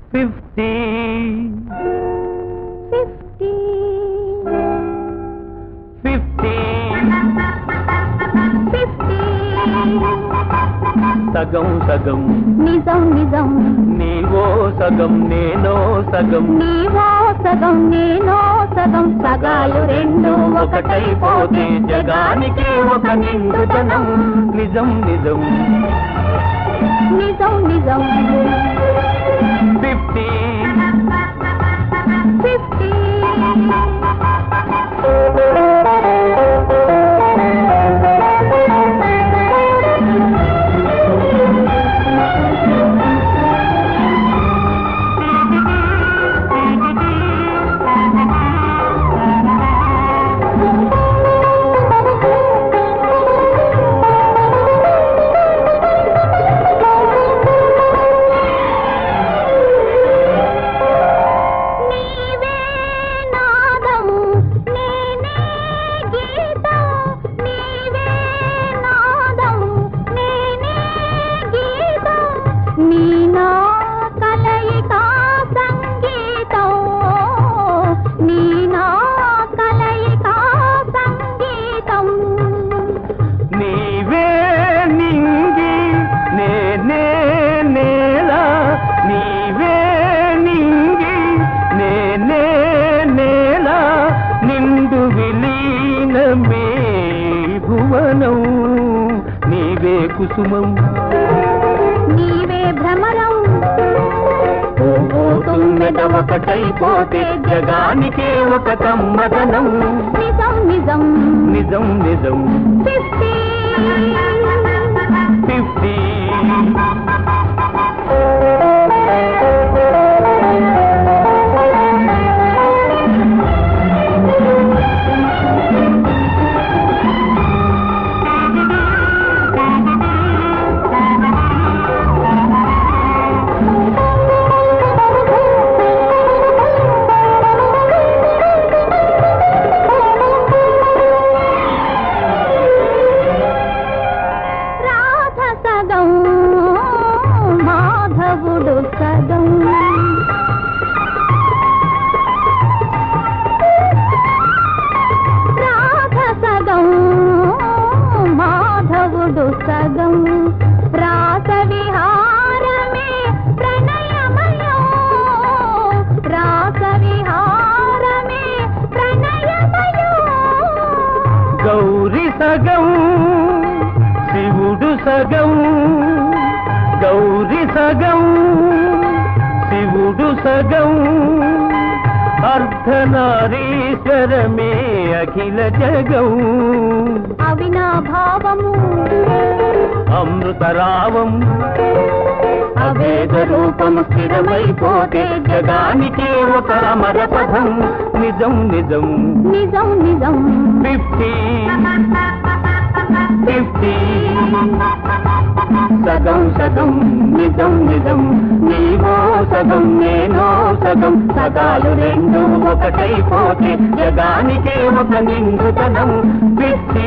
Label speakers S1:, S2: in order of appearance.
S1: 50
S2: 50
S1: 50
S2: 50
S1: సగం సగం
S2: నిజం నిజం
S1: నీవో సగం నేనో సగం
S2: నీవో సగం నేనో సగం సగాలు రెండు ఒకటైపోతే
S1: జగానికి ఒక నిండుతనం నిజం నిజం
S2: నిజం నిజం
S1: 50
S2: 50
S1: భువనం నీవే కుసుమం
S2: నీవే భ్రమరం
S1: తుమ్మెద ఒకటైపోతే జగానికే ఒక కమ్మదనం
S2: నిజం నిజం
S1: నిజం నిజం
S2: 50
S1: 50
S2: మాధవుడు సగం రాధ సగం మాధవుడు సగం రాస విహారమే ప్రణయమయం రాస విహారమే ప్రణయమయం
S1: గౌరి సగం శివుడు సగం గౌరి సగం శివుడు సగం అర్ధనారీశ్వరమే అఖిల జగం
S2: అవినాభావము
S1: అమృతరావం అవేద రూపము స్థిరమైపోతే జగానికే ఒక అమర పదం నిజం నిజం
S2: నిజం నిజం
S1: 50 50 సగం సగం నిజం నిజం నీవో సగం నేనో సగం సగాలు రెండు ఒకటైపోతే జగానికే ఒక నిండుతనం 50